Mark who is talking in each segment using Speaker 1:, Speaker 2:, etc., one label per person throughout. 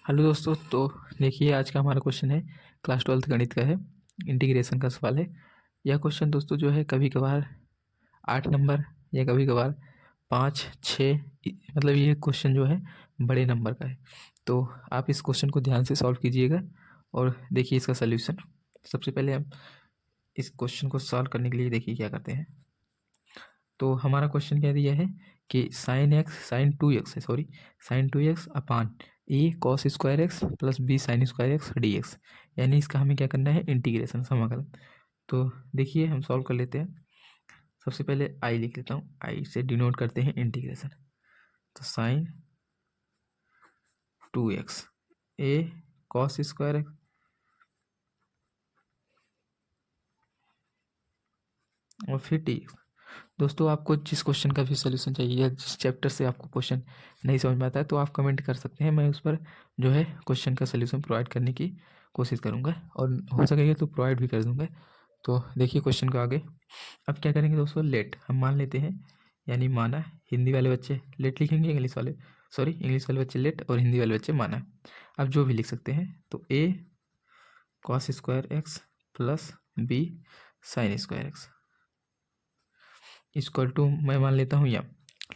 Speaker 1: Hello दोस्तों। तो देखिए, आज का हमारा क्वेश्चन है क्लास 12th गणित का है, इंटीग्रेशन का सवाल है। यह क्वेश्चन दोस्तों जो है कभी कभार 8 नंबर या कभी कभार 5 6, मतलब ये क्वेश्चन जो है बड़े नंबर का है। तो आप इस क्वेश्चन को ध्यान से सॉल्व कीजिएगा और देखिए इसका सल्यूशन। सबसे पहले हम इस क्वेश्चन को सॉल्व करने के लिए देखिए क्या करते हैं। तो हमारा क्वेश्चन क्या दिया है कि sine two x upon a cos square x plus B sine square x d x, यानी इसका हमें क्या करना है, इंटीग्रेशन, समाकलन। तो देखिए हम सॉल्व कर लेते हैं। सबसे पहले आई लिख लेता हूँ, आई से डिनोट करते हैं इंटीग्रेशन। तो साइन 2x ए कॉस स्क्वायर एक्स और फिर डी एक्स। दोस्तों, आपको जिस क्वेश्चन का भी सोल्यूशन चाहिए या जिस चैप्टर से आपको क्वेश्चन नहीं समझ में आता है तो आप कमेंट कर सकते हैं, मैं उस पर जो है क्वेश्चन का सोल्यूशन प्रोवाइड करने की कोशिश करूंगा और हो सकेगा तो प्रोवाइड भी कर दूंगा। तो देखिए क्वेश्चन को आगे। अब क्या करेंगे दोस्तों, लेट हम मान लेते हैं, यानी माना। हिंदी वाले बच्चे लेट लिखेंगे, इंग्लिश वाले बच्चे लेट और हिंदी वाले बच्चे माना। अब जो भी लिख सकते हैं। तो a cos square x plus B sine square x equal to, मैं मान लेता हूँ यम।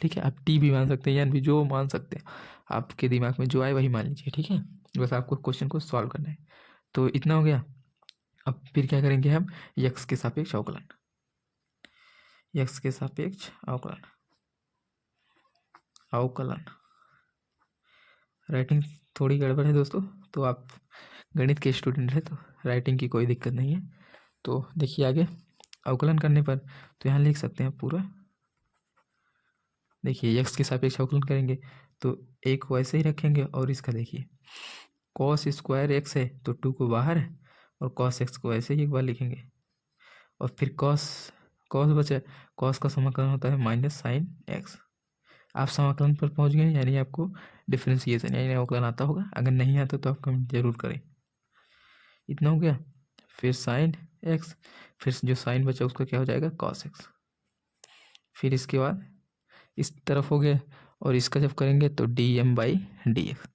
Speaker 1: ठीक है, आप टी भी मान सकते हैं, यानी भी जो मान सकते हैं, आपके दिमाग में जो आए वही मान लीजिए। ठीक है, बस आपको क्वेश्चन को सॉल्व करना है। तो इतना हो गया। अब फिर क्या करेंगे हम, यक्स के सापेक्ष अवकलन, यक्स के सापेक्ष अवकलन, अवकलन। राइटिंग थोड़ी गड़बड़ है दोस्तों, तो आप गणित के स्टूडेंट हैं तो राइटिंग की कोई दिक्कत नहीं है। तो देखिए आगे, अवकलन करने पर तो यहाँ लिख सकते हैं पूरा। देखिए यक्स के सापेक्ष अवकलन करेंगे तो एक को ऐसे ही रखेंगे और इसका देखिए कॉस स्क्वायर एक्स है तो 2 को बाहर है और कॉस एक्स को ऐसे ही एक बार लिखेंगे और फिर कॉस कॉस बचा, कॉस का समाकलन होता है माइनस साइन एक्स। आप समाकलन पर पहुंच गए, यानी आपको डिफरेंशिएशन यानी अवकलन आता होगा। अगर नहीं आता तो आप कमेंट जरूर करें। इतना हो गया। फिर साइन एक्स, फिर जो साइन बचा उसका क्या हो जाएगा, कॉस एक्स। फिर इसके बाद इस तरफ हो गया और इसका जब करेंगे तो D M by D X.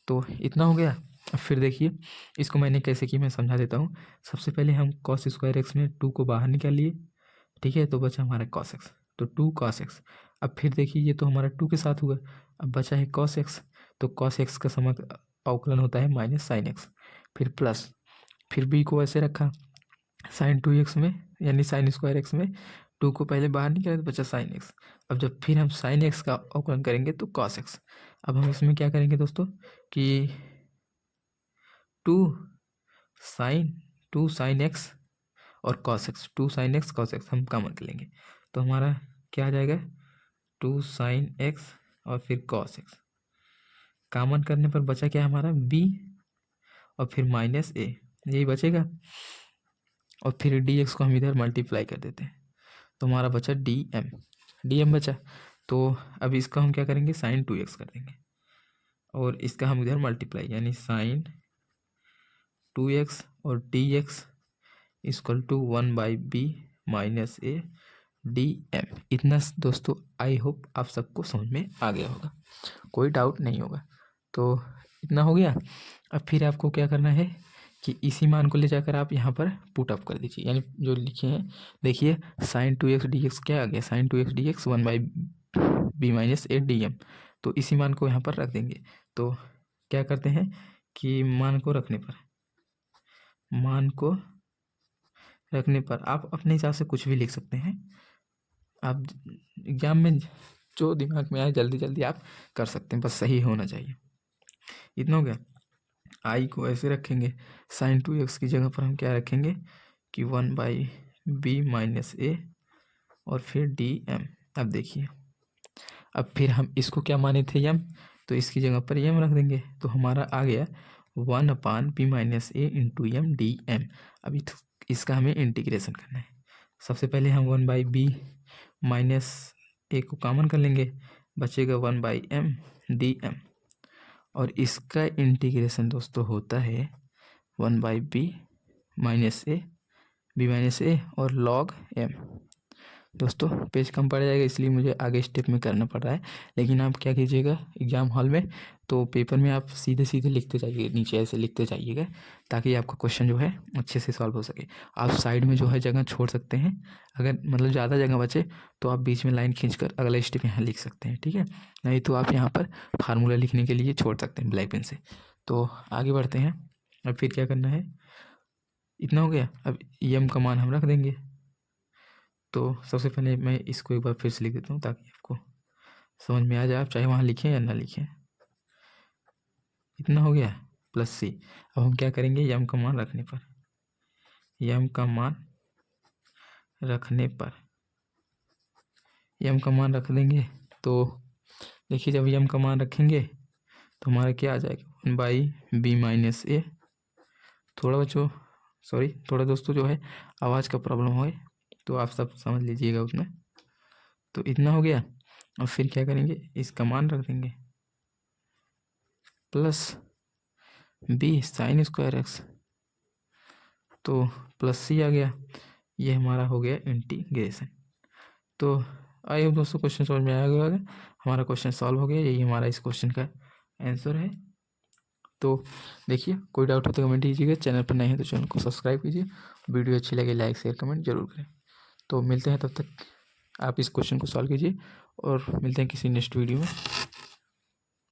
Speaker 1: तो इतना हो गया। अब फिर देखिए इसको मैंने कैसे की, मैं समझा देता हूँ। सबसे पहले हम कॉस स्क्वायर एक्स में 2 को बाहर निकाल लिए। ठीक है, तो बचा हमारा कॉस एक्स, तो 2 कॉस एक्स। अब फिर देखिए ये तो हमारा 2 के साथ हुआ, अब बचा है कॉस एक्स। तो कॉस एक्स का अवकलन होता है माइनस साइन एक्स, फिर प्लस, फिर बी को ऐसे रखा साइन 2x में, यानी साइन स्क्वायर एक्स में 2 को पहले बाहर निकाले तो बचा साइन एक्स। अब जब फिर हम साइन एक्स का अवकलन करेंगे तो कॉस एक्स। अब हम इसमें क्या करेंगे दोस्तों कि 2 साइन 2 साइन एक्स और cos x, 2 sine x cos x हम कॉमन कर लेंगे तो हमारा क्या आ जाएगा, 2 साइन एक्स और फिर कॉस एक्स। कॉमन करने पर बचा क्या हमारा, बी और फिर माइनस ए, यही बचेगा। और फिर डी एक्स को हम इधर मल्टीप्लाई कर देते हैं तो हमारा बचा डी एम बचा। तो अब इसका हम क्या करेंगे, साइन 2x कर देंगे और इसका हम इधर मल्टीप्लाई, यानी साइन 2x और D X equal to 1/b minus A D M. इतना दोस्तों, आई होप आप सबको समझ में आ गया होगा, कोई डाउट नहीं होगा। तो इतना हो गया। अब फिर आपको क्या करना है कि इसी मान को ले जाकर आप यहाँ पर पुट अप कर दीजिए, यानी जो लिखे हैं देखिए साइन 2x डी एक्स क्या आ गया, sine 2x D X 1/b minus A D M. तो इसी मान को यहाँ पर रख देंगे। तो क्या करते हैं कि मान को रखने पर आप अपने हिसाब से कुछ भी लिख सकते हैं। आप एग्जाम में जो दिमाग में आए जल्दी जल्दी आप कर सकते हैं, बस सही होना चाहिए। इतना हो गया। आई को ऐसे रखेंगे, साइन 2x की जगह पर हम क्या रखेंगे कि 1/b माइनस ए और फिर डी एम। अब देखिए, अब फिर हम इसको क्या माने थे, यम, तो इसकी जगह पर यम रख देंगे तो हमारा आ गया 1/b माइनस ए इंटू एम डी एम। अभी इसका हमें इंटीग्रेशन करना है। सबसे पहले हम 1/b माइनस ए को कॉमन कर लेंगे, बचेगा 1/m डी एम। और इसका इंटीग्रेशन दोस्तों होता है 1/b माइनस ए, बी माइनस ए और लॉग एम। दोस्तों पेज कम पड़ जाएगा, इसलिए मुझे आगे स्टेप में करना पड़ रहा है। लेकिन आप क्या कीजिएगा एग्ज़ाम हॉल में, तो पेपर में आप सीधे सीधे लिखते जाइए, नीचे ऐसे लिखते जाइएगा, ताकि आपका क्वेश्चन जो है अच्छे से सॉल्व हो सके। आप साइड में जो है जगह छोड़ सकते हैं, अगर मतलब ज़्यादा जगह बचे तो आप बीच में लाइन खींचकर अगला स्टेप यहाँ लिख सकते हैं, ठीक है। नहीं तो आप यहाँ पर फार्मूला लिखने के लिए छोड़ सकते हैं ब्लैक पेन से। तो आगे बढ़ते हैं। अब फिर क्या करना है, इतना हो गया। अब एम का मान हम रख देंगे। तो सबसे पहले मैं इसको एक बार फिर से लिख देता हूँ, ताकि आपको समझ में आ जाए, आप चाहे वहाँ लिखें या ना लिखें। इतना हो गया प्लस सी। अब हम क्या करेंगे, यम का मान रखने पर, यम का मान रखने पर, यम का मान रख देंगे। तो देखिए जब यम का मान रखेंगे तो हमारा क्या आ जाएगा, 1/b माइनस ए। थोड़ा बच्चों सॉरी, थोड़ा दोस्तों जो है आवाज़ का प्रॉब्लम हो, तो आप सब समझ लीजिएगा उसमें। तो इतना हो गया। और फिर क्या करेंगे, इसका मान रख देंगे plus B sine square X, तो प्लस सी आ गया। ये हमारा हो गया इंटीग्रेशन। तो आई होप दोस्तों क्वेश्चन समझ में आया होगा। हमारा क्वेश्चन सॉल्व हो गया, यही हमारा इस क्वेश्चन का आंसर है। तो देखिए कोई डाउट हो तो कमेंट कीजिएगा, चैनल पर नए हैं तो चैनल को सब्सक्राइब कीजिए, वीडियो अच्छी लगे लाइक शेयर कमेंट जरूर करें। तो मिलते हैं, तब तक आप इस क्वेश्चन को सॉल्व कीजिए और मिलते हैं किसी नेक्स्ट वीडियो में।